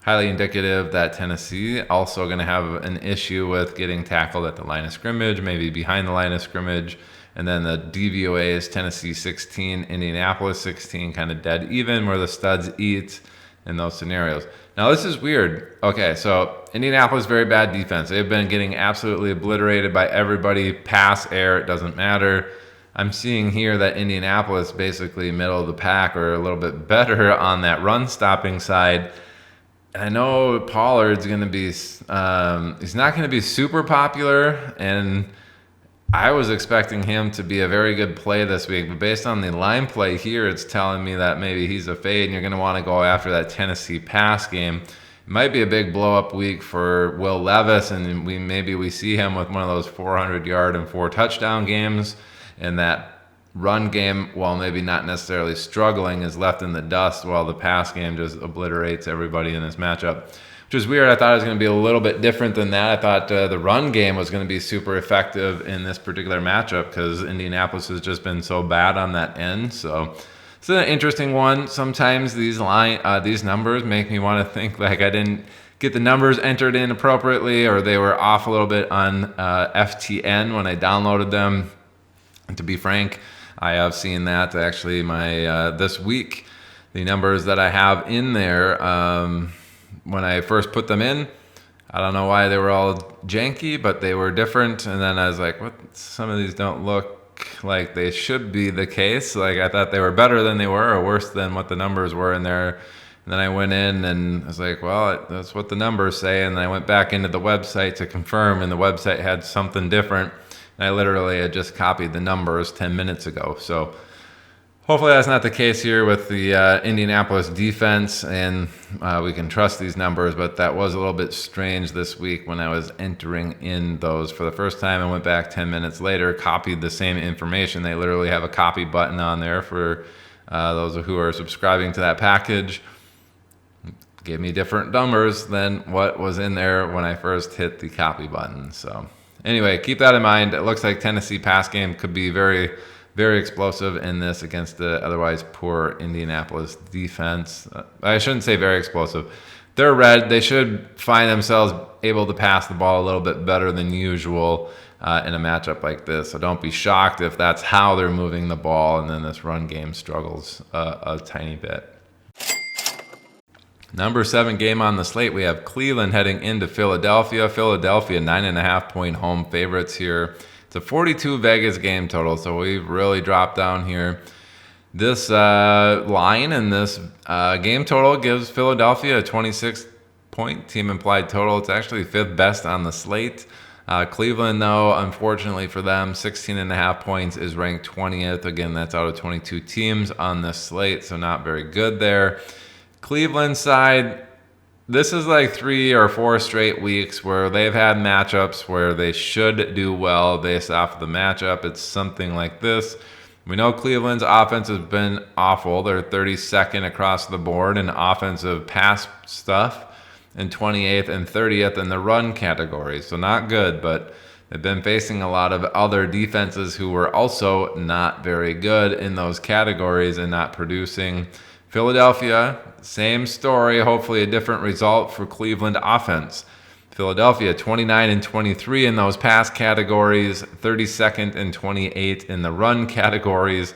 Highly indicative that Tennessee also going to have an issue with getting tackled at the line of scrimmage, maybe behind the line of scrimmage. And then the DVOA is Tennessee 16, Indianapolis 16, kind of dead even where the studs eat. in those scenarios. Now, this is weird. Okay, so Indianapolis, very bad defense. They've been getting absolutely obliterated by everybody. Pass, air, it doesn't matter. I'm seeing here that Indianapolis basically middle of the pack or a little bit better on that run stopping side. And I know Pollard's going to be, he's not going to be super popular, and I was expecting him to be a very good play this week, but based on the line play here, it's telling me that maybe he's a fade and you're going to want to go after that Tennessee pass game. It might be a big blow-up week for Will Levis, and maybe we see him with one of those 400-yard and 4-touchdown games, and that run game, while maybe not necessarily struggling, is left in the dust while the pass game just obliterates everybody in this matchup. Which is weird. I thought it was going to be a little bit different than that. I thought the run game was going to be super effective in this particular matchup because Indianapolis has just been so bad on that end. So it's an interesting one. Sometimes these numbers make me want to think like I didn't get the numbers entered in appropriately, or they were off a little bit on FTN when I downloaded them. And to be frank, I have seen that actually this week. The numbers that I have in there, when I first put them in, I don't know why they were all janky, but they were different. And then I was like, what? Some of these don't look like they should be the case. Like I thought they were better than they were or worse than what the numbers were in there. And then I went in and I was like, well, that's what the numbers say. And then I went back into the website to confirm, and the website had something different. And I literally had just copied the numbers 10 minutes ago. So hopefully that's not the case here with the Indianapolis defense, and we can trust these numbers, but that was a little bit strange this week when I was entering in those for the first time. I went back 10 minutes later, copied the same information. They literally have a copy button on there for those who are subscribing to that package. Gave me different numbers than what was in there when I first hit the copy button. So anyway, keep that in mind. It looks like Tennessee pass game could be very explosive in this against the otherwise poor Indianapolis defense. I shouldn't say very explosive. They're red. They should find themselves able to pass the ball a little bit better than usual in a matchup like this. So don't be shocked if that's how they're moving the ball, and then this run game struggles a tiny bit. Number 7 game on the slate, we have Cleveland heading into Philadelphia. Philadelphia 9.5-point home favorites here. It's a 42 Vegas game total, so we've really dropped down here. This line and this game total gives Philadelphia a 26-point team implied total. It's actually 5th best on the slate. Cleveland, though, unfortunately for them, 16.5 points is ranked 20th. Again, that's out of 22 teams on this slate, so not very good there. Cleveland side, this is like 3 or 4 straight weeks where they've had matchups where they should do well based off the matchup. It's something like this. We know Cleveland's offense has been awful. They're 32nd across the board in offensive pass stuff and 28th and 30th in the run category. So not good, but they've been facing a lot of other defenses who were also not very good in those categories and not producing. Philadelphia, same story, hopefully a different result for Cleveland offense. Philadelphia 29-23 in those pass categories, 32nd and 28th in the run categories.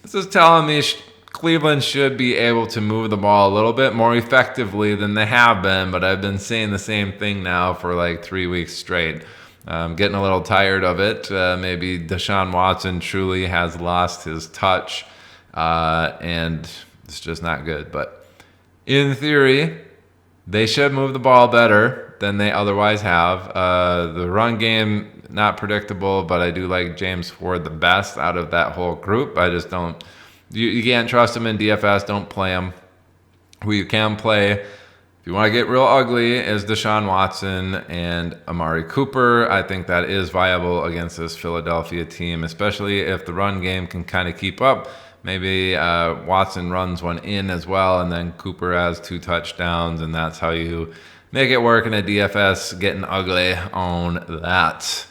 This is telling me Cleveland should be able to move the ball a little bit more effectively than they have been, but I've been saying the same thing now for like 3 weeks straight. I'm getting a little tired of it. Maybe Deshaun Watson truly has lost his touch, and it's just not good. But in theory, they should move the ball better than they otherwise have. The run game, not predictable, but I do like James Ford the best out of that whole group. I just don't, you can't trust him in DFS. Don't play him. Who you can play, if you want to get real ugly, is Deshaun Watson and Amari Cooper. I think that is viable against this Philadelphia team, especially if the run game can kind of keep up. Maybe Watson runs one in as well, and then Cooper has 2 touchdowns, and that's how you make it work in a DFS, getting ugly on that.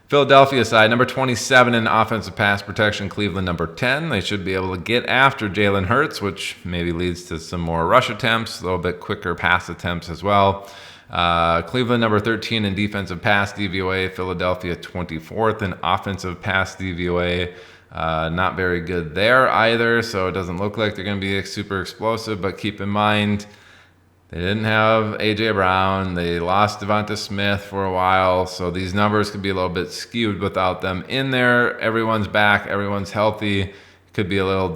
Philadelphia side, number 27 in offensive pass protection, Cleveland number 10. They should be able to get after Jalen Hurts, which maybe leads to some more rush attempts, a little bit quicker pass attempts as well. Cleveland number 13 in defensive pass DVOA, Philadelphia 24th in offensive pass DVOA. Not very good there either, so it doesn't look like they're going to be super explosive, but keep in mind They didn't have A.J. Brown. They lost Devonta Smith for a while, so these numbers could be a little bit skewed without them in there. Everyone's back. Everyone's healthy. Could be a little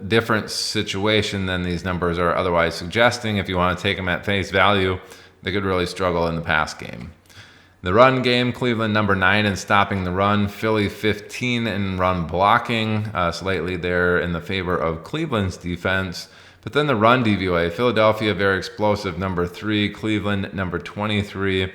different situation than these numbers are otherwise suggesting. If you want to take them at face value, they could really struggle in the pass game. The run game, Cleveland number 9 in stopping the run, Philly 15 in run blocking, slightly there in the favor of Cleveland's defense. But then the run DVOA, Philadelphia very explosive, number 3, Cleveland number 23.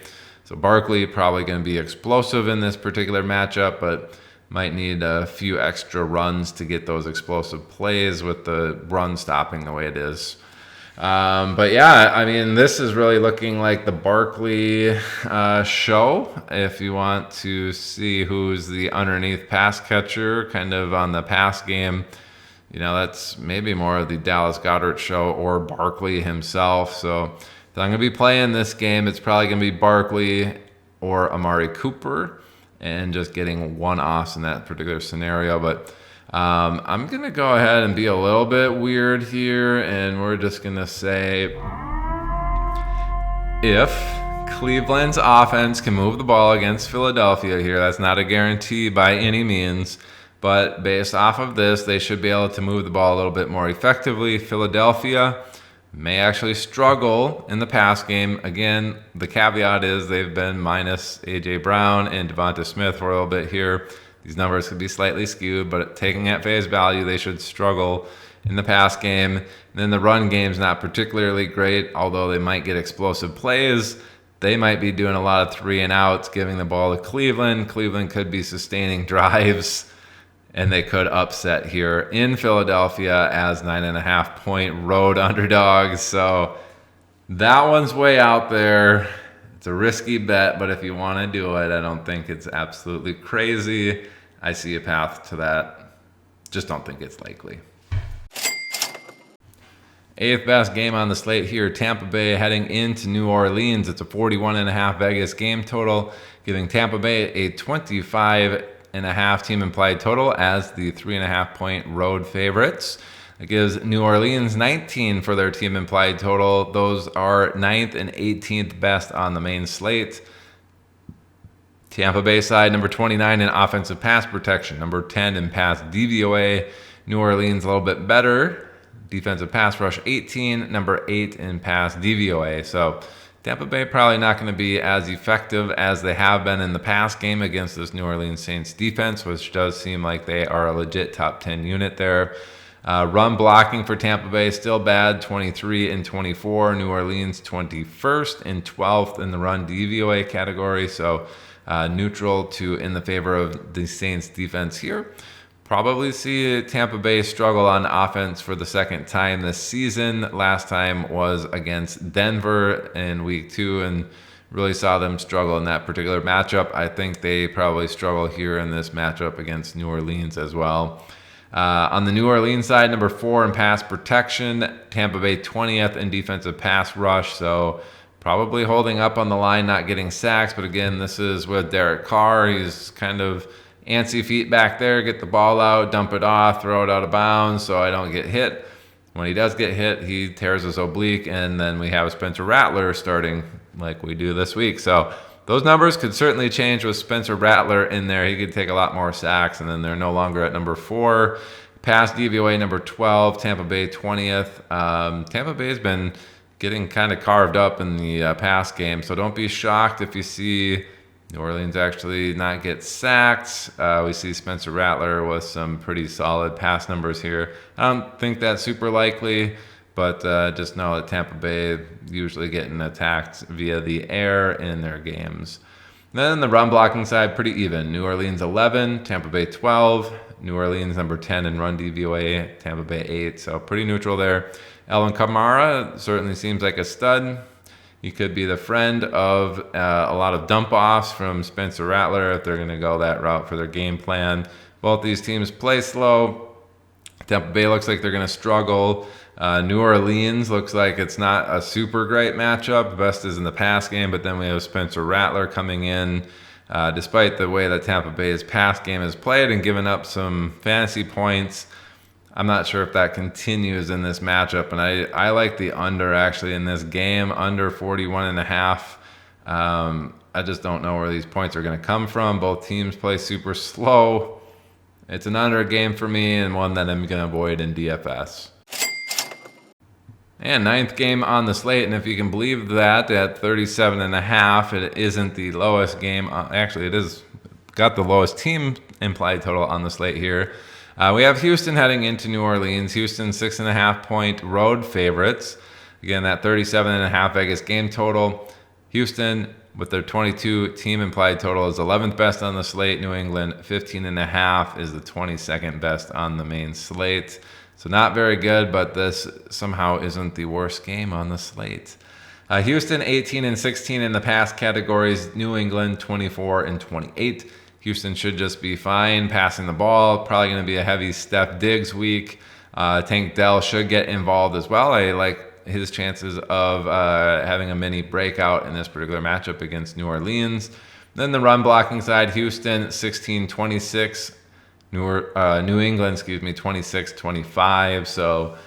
So Barkley probably going to be explosive in this particular matchup, but might need a few extra runs to get those explosive plays with the run stopping the way it is. But yeah, I mean, this is really looking like the Barkley show. If you want to see who's the underneath pass catcher, kind of on the pass game, that's maybe more of the Dallas Goedert show or Barkley himself. So if I'm going to be playing this game, it's probably going to be Barkley or Amari Cooper and just getting one-offs in that particular scenario. But I'm going to go ahead and be a little bit weird here, and we're just going to say if Cleveland's offense can move the ball against Philadelphia here, that's not a guarantee by any means, but based off of this, they should be able to move the ball a little bit more effectively. Philadelphia may actually struggle in the pass game. Again, the caveat is they've been minus A.J. Brown and Devonta Smith for a little bit here. These numbers could be slightly skewed, but taking at face value, they should struggle in the pass game. And then the run game's not particularly great, although they might get explosive plays. They might be doing a lot of 3 and outs, giving the ball to Cleveland. Cleveland could be sustaining drives, and they could upset here in Philadelphia as 9.5-point road underdogs. So that one's way out there. It's a risky bet, but if you want to do it, I don't think it's absolutely crazy. I see a path to that. Just don't think it's likely. 8th best game on the slate here, Tampa Bay heading into New Orleans. It's a 41.5 Vegas game total, giving Tampa Bay a 25.5 team implied total as the 3.5-point road favorites. It gives New Orleans 19 for their team implied total. Those are 9th and 18th best on the main slate. Tampa Bay side, number 29 in offensive pass protection, number 10 in pass DVOA. New Orleans a little bit better. Defensive pass rush 18, number 8 in pass DVOA. So Tampa Bay probably not going to be as effective as they have been in the pass game against this New Orleans Saints defense, which does seem like they are a legit top 10 unit there. Run blocking for Tampa Bay still bad, 23 and 24. New Orleans 21st and 12th in the run DVOA category. So neutral to in the favor of the Saints defense here. Probably see Tampa Bay struggle on offense for the second time this season. Last time was against Denver in week 2 and really saw them struggle in that particular matchup. I think they probably struggle here in this matchup against New Orleans as well. On the New Orleans side, number 4 in pass protection, Tampa Bay 20th in defensive pass rush. So probably holding up on the line, not getting sacks. But again, this is with Derek Carr. He's kind of antsy feet back there, get the ball out, dump it off, throw it out of bounds so I don't get hit. When he does get hit, he tears his oblique, and then we have Spencer Rattler starting like we do this week. So those numbers could certainly change with Spencer Rattler in there. He could take a lot more sacks, and then they're no longer at number 4. Pass DVOA number 12, Tampa Bay 20th. Tampa Bay's been getting kind of carved up in the pass game, so don't be shocked if you see New Orleans actually not get sacked. We see Spencer Rattler with some pretty solid pass numbers here. I don't think that's super likely, but just know that Tampa Bay usually getting attacked via the air in their games. Then the run blocking side, pretty even. New Orleans 11, Tampa Bay 12. New Orleans number 10 in run DVOA, Tampa Bay 8. So pretty neutral there. Alvin Kamara certainly seems like a stud. He could be the friend of a lot of dump-offs from Spencer Rattler if they're going to go that route for their game plan. Both these teams play slow. Tampa Bay looks like they're going to struggle. New Orleans looks like it's not a super great matchup. Best is in the pass game, but then we have Spencer Rattler coming in. Despite the way that Tampa Bay's pass game is played and giving up some fantasy points, I'm not sure if that continues in this matchup, and I like the under actually in this game, under 41.5. I just don't know where these points are going to come from. Both teams play super slow. It's an under game for me and one that I'm going to avoid in DFS. And ninth game on the slate, and if you can believe that, at 37.5, it isn't the lowest game. Actually, it is got the lowest team implied total on the slate here. We have Houston heading into New Orleans. Houston 6.5-point road favorites. Again, that 37.5 Vegas game total. Houston, with their 22 team implied total, is 11th best on the slate. New England 15.5 is the 22nd best on the main slate. So not very good, but this somehow isn't the worst game on the slate. Houston 18-16 in the pass categories. New England 24-28. Houston should just be fine passing the ball. Probably going to be a heavy Steph Diggs week. Tank Dell should get involved as well. I like his chances of having a mini breakout in this particular matchup against New Orleans. Then the run blocking side, Houston 16-26. New England, 26-25. So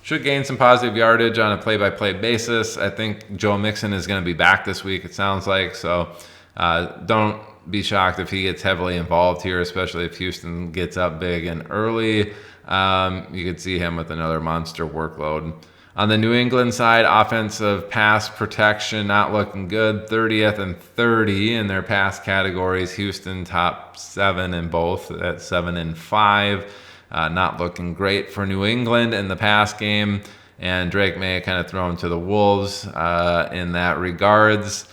should gain some positive yardage on a play-by-play basis. I think Joe Mixon is going to be back this week, it sounds like. So don't be shocked if he gets heavily involved here, especially if Houston gets up big and early. You could see him with another monster workload. On the New England side, offensive pass protection not looking good. 30th and 30 in their pass categories. Houston top 7 in both at 7 and 5. Not looking great for New England in the pass game. And Drake May kind of thrown to the wolves in that regards.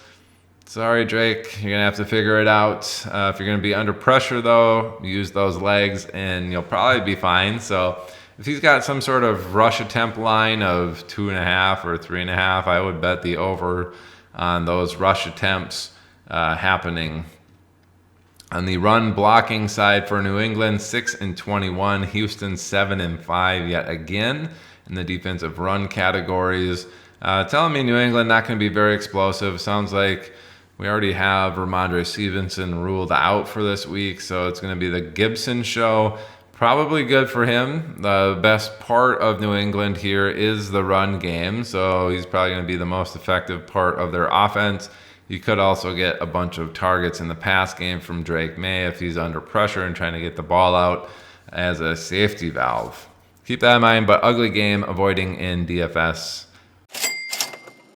Sorry, Drake, you're going to have to figure it out. If you're going to be under pressure, though, use those legs and you'll probably be fine. So if he's got some sort of rush attempt line of 2.5 or 3.5, I would bet the over on those rush attempts happening. On the run blocking side for New England, 6-21. Houston 7-5 yet again in the defensive run categories. Telling me New England not going to be very explosive. Sounds like we already have Ramondre Stevenson ruled out for this week, so it's going to be the Gibson show. Probably good for him. The best part of New England here is the run game, so he's probably going to be the most effective part of their offense. You could also get a bunch of targets in the pass game from Drake May if he's under pressure and trying to get the ball out as a safety valve. Keep that in mind, but ugly game avoiding in DFS.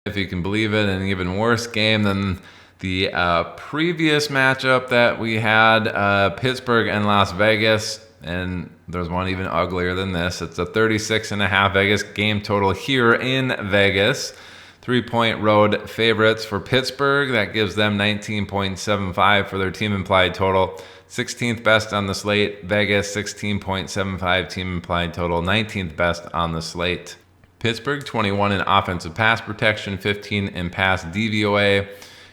If you can believe it, an even worse game than the previous matchup that we had, Pittsburgh and Las Vegas, and there's one even uglier than this. It's a 36.5 Vegas game total here in Vegas. 3-point road favorites for Pittsburgh. That gives them 19.75 for their team implied total. 16th best on the slate. Vegas 16.75 team implied total. 19th best on the slate. Pittsburgh 21 in offensive pass protection, 15 in pass DVOA.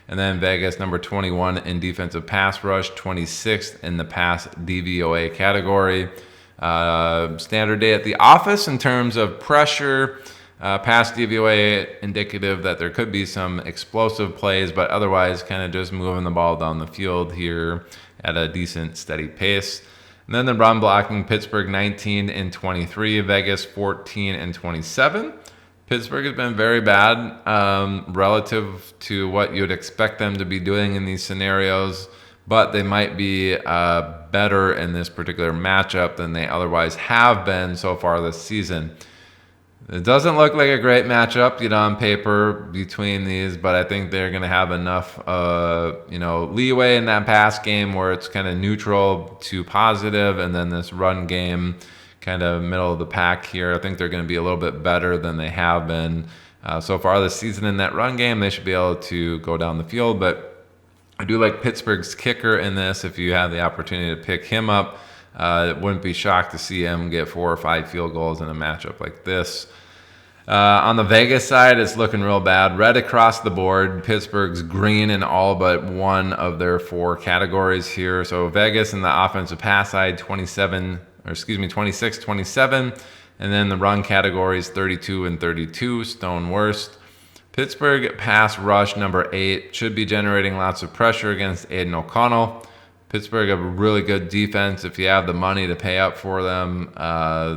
And then Vegas, number 21 in defensive pass rush, 26th in the pass DVOA category. Standard day at the office in terms of pressure. Pass DVOA indicative that there could be some explosive plays, but otherwise kind of just moving the ball down the field here at a decent, steady pace. And then the run blocking, Pittsburgh 19-23, Vegas 14-27. Pittsburgh has been very bad relative to what you'd expect them to be doing in these scenarios, but they might be better in this particular matchup than they otherwise have been so far this season. It doesn't look like a great matchup, on paper between these, but I think they're going to have enough, leeway in that pass game where it's kind of neutral to positive, and then this run game kind of middle of the pack here. I think they're going to be a little bit better than they have been so far this season in that run game. They should be able to go down the field, but I do like Pittsburgh's kicker in this. If you have the opportunity to pick him up, wouldn't be shocked to see him get 4 or 5 field goals in a matchup like this. On the Vegas side, it's looking real bad. Red across the board. Pittsburgh's green in all but one of their 4 categories here. So Vegas in the offensive pass side, 26-27. And then the run categories, 32-32, stone worst. Pittsburgh pass rush number 8 should be generating lots of pressure against Aiden O'Connell. Pittsburgh have a really good defense. If you have the money to pay up for them,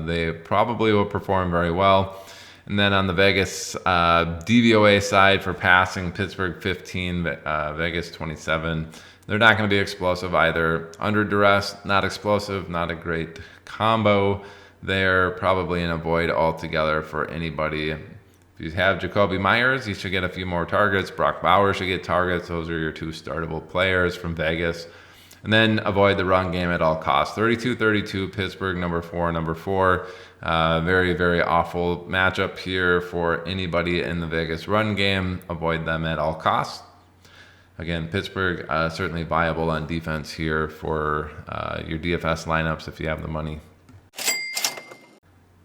they probably will perform very well. And then on the Vegas DVOA side for passing, Pittsburgh 15, Vegas 27. They're not going to be explosive either. Under duress, not explosive, not a great combo. They're probably an avoid altogether for anybody. If you have Jacoby Myers, he should get a few more targets. Brock Bowers should get targets. Those are your two startable players from Vegas. And then avoid the run game at all costs. 32-32, Pittsburgh, number 4. Very, very awful matchup here for anybody in the Vegas run game. Avoid them at all costs. Again, Pittsburgh certainly viable on defense here for your DFS lineups if you have the money.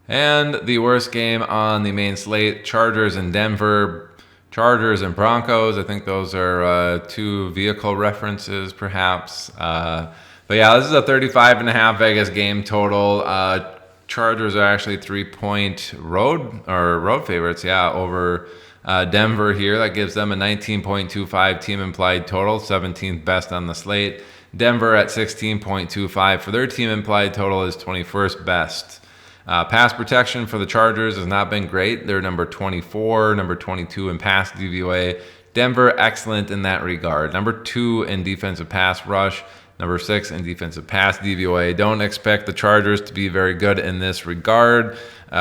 And the worst game on the main slate, Chargers and Denver. Chargers and Broncos. I think those are two vehicle references, perhaps. But yeah, this is a 35.5 Vegas game total. Chargers are actually 3-point road favorites, over Denver here. That gives them a 19.25 team implied total, 17th best on the slate. Denver at 16.25 for their team implied total is 21st best. Pass protection for the Chargers has not been great. They're number 24, number 22 in pass DVOA. Denver, excellent in that regard. Number 2 in defensive pass rush. Number 6 in defensive pass DVOA. Don't expect the Chargers to be very good in this regard.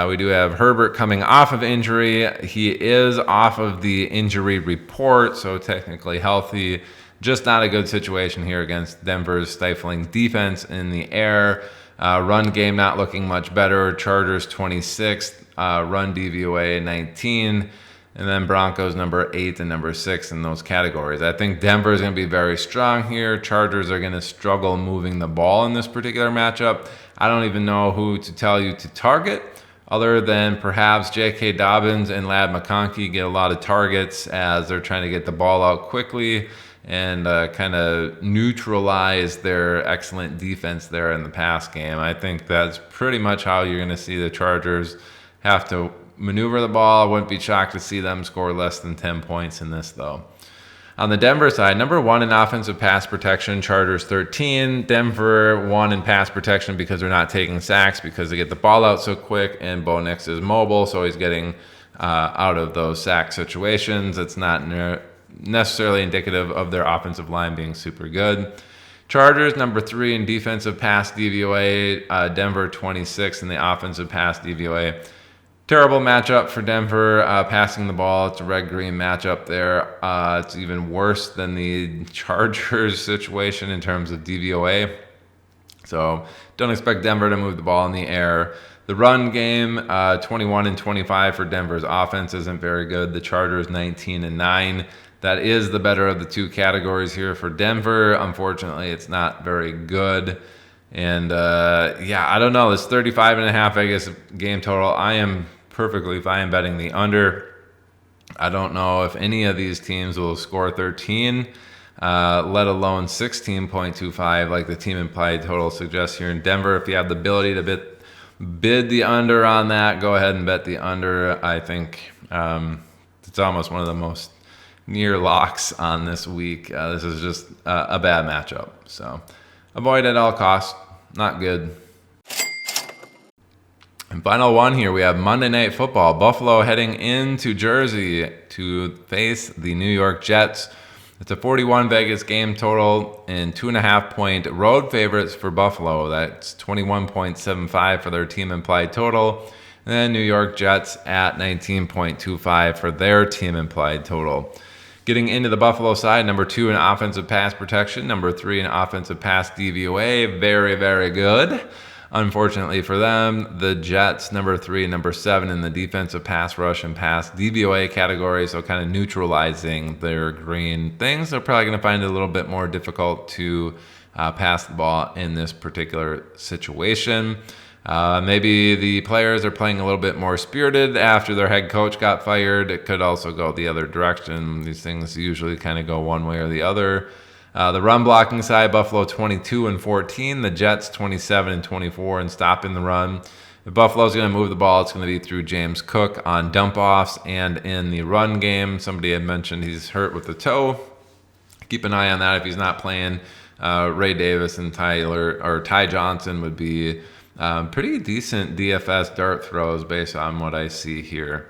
We do have Herbert coming off of injury. He is off of the injury report, so technically healthy. Just not a good situation here against Denver's stifling defense in the air. Run game not looking much better. Chargers 26th, run DVOA 19, and then Broncos number 8 and number 6 in those categories. I think Denver is going to be very strong here. Chargers are going to struggle moving the ball in this particular matchup. I don't even know who to tell you to target, other than perhaps J.K. Dobbins and Ladd McConkey get a lot of targets as they're trying to get the ball out quickly and kind of neutralize their excellent defense there in the pass game. I think that's pretty much how you're going to see the Chargers have to maneuver the ball. I wouldn't be shocked to see them score less than 10 points in this, though. On the Denver side, number 1 in offensive pass protection, Chargers 13. Denver 1 in pass protection because they're not taking sacks because they get the ball out so quick, and Bo Nix is mobile, so he's getting out of those sack situations. It's not necessarily indicative of their offensive line being super good. Chargers, number 3 in defensive pass DVOA. Denver, 26 in the offensive pass DVOA. Terrible matchup for Denver passing the ball. It's a red-green matchup there. It's even worse than the Chargers situation in terms of DVOA. So don't expect Denver to move the ball in the air. The run game, 21 and 25 for Denver's offense isn't very good. The Chargers, 19 and 9. That is the better of the two categories here for Denver. Unfortunately, it's not very good. And I don't know. This 35.5 Vegas game total, I am perfectly fine betting the under. I don't know if any of these teams will score 13, let alone 16.25 like the team implied total suggests here in Denver. If you have the ability to bid the under on that, go ahead and bet the under. I think it's almost one of the most near locks on this week. This is just a bad matchup. So avoid at all costs. Not good. And final one here, we have Monday Night Football. Buffalo heading into Jersey to face the New York Jets. It's a 41 Vegas game total and 2.5-point road favorites for Buffalo. That's 21.75 for their team implied total. And then New York Jets at 19.25 for their team implied total. Getting into the Buffalo side, number 2 in offensive pass protection, number 3 in offensive pass DVOA. Very, very good. Unfortunately for them, the Jets, number 3 and number 7 in the defensive pass rush and pass DVOA category, so kind of neutralizing their green things. They're probably going to find it a little bit more difficult to pass the ball in this particular situation. Maybe the players are playing a little bit more spirited after their head coach got fired. It could also go the other direction. These things usually kind of go one way or the other. The run blocking side, Buffalo 22 and 14. The Jets 27 and 24 and stopping the run. If Buffalo's going to move the ball, it's going to be through James Cook on dump-offs and in the run game. Somebody had mentioned he's hurt with the toe. Keep an eye on that if he's not playing. Ray Davis and Ty Johnson would be pretty decent DFS dart throws based on what I see here.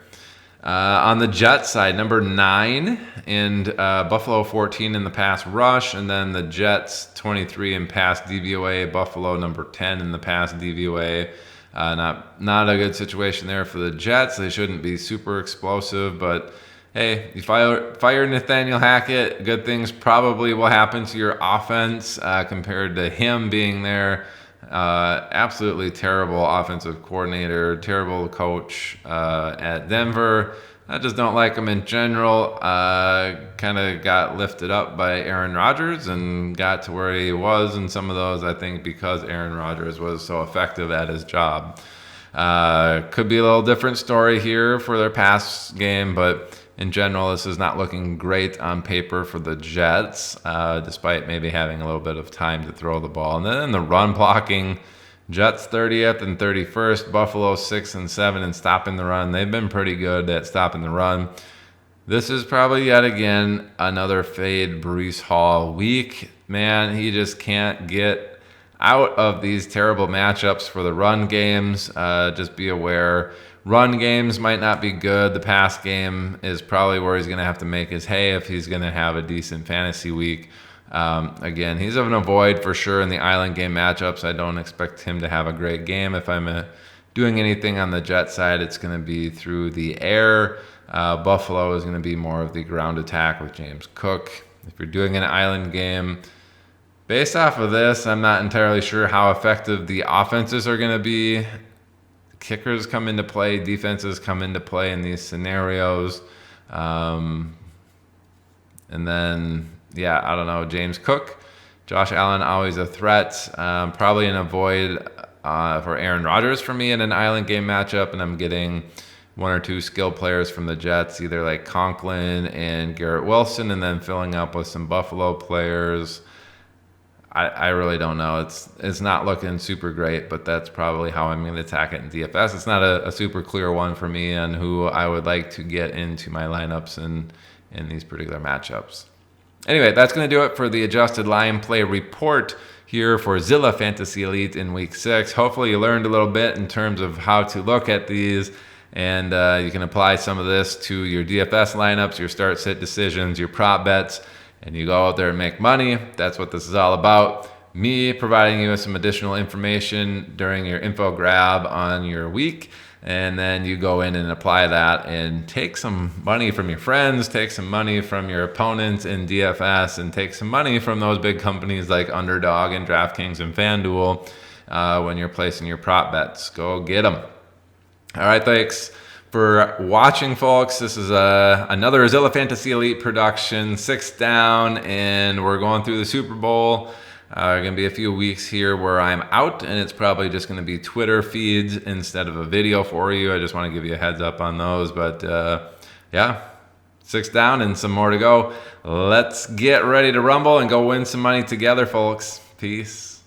On the Jets side, number 9 and Buffalo 14 in the pass rush, and then the Jets 23 in pass DVOA, Buffalo number 10 in the pass DVOA. Not a good situation there for the Jets. They shouldn't be super explosive, but hey, you fire Nathaniel Hackett, good things probably will happen to your offense compared to him being there. Absolutely terrible offensive coordinator, terrible coach at Denver. I just don't like him in general. Kind of got lifted up by Aaron Rodgers and got to where he was in some of those, I think, because Aaron Rodgers was so effective at his job. Could be a little different story here for their pass game, but in general, this is not looking great on paper for the Jets, despite maybe having a little bit of time to throw the ball. And then in the run blocking, Jets 30th and 31st, Buffalo 6th and 7th in stopping the run. They've been pretty good at stopping the run. This is probably yet again another fade Breece Hall week. Man, he just can't get out of these terrible matchups for the run games. Just be aware. Run games might not be good. The pass game is probably where he's going to have to make his hay if he's going to have a decent fantasy week. Again, he's of an avoid for sure in the island game matchups. I don't expect him to have a great game. If I'm doing anything on the Jet side, it's going to be through the air. Buffalo is going to be more of the ground attack with James Cook. If you're doing an island game, based off of this, I'm not entirely sure how effective the offenses are going to be. Kickers come into play, defenses come into play in these scenarios. And then, yeah, I don't know, James Cook, Josh Allen, always a threat. Probably an avoid for Aaron Rodgers for me in an island game matchup, and I'm getting 1 or 2 skill players from the Jets, either like Conklin and Garrett Wilson, and then filling up with some Buffalo players. I really don't know. It's not looking super great, but that's probably how I'm going to attack it in DFS. It's not a super clear one for me on who I would like to get into my lineups in these particular matchups. Anyway, that's going to do it for the adjusted line play report here for Zilla Fantasy Elite in Week 6. Hopefully you learned a little bit in terms of how to look at these, and you can apply some of this to your DFS lineups, your start-sit decisions, your prop bets, and you go out there and make money. That's what this is all about. Me providing you with some additional information during your info grab on your week, and then you go in and apply that and take some money from your friends, take some money from your opponents in DFS, and take some money from those big companies like Underdog and DraftKings and FanDuel when you're placing your prop bets. Go get them. All right, thanks for watching, folks. This is another Zilla Fantasy Elite production, 6 down, and we're going through the Super Bowl. Going to be a few weeks here where I'm out, and it's probably just going to be Twitter feeds instead of a video for you. I just want to give you a heads up on those, but yeah, 6 down and some more to go. Let's get ready to rumble and go win some money together, folks. Peace.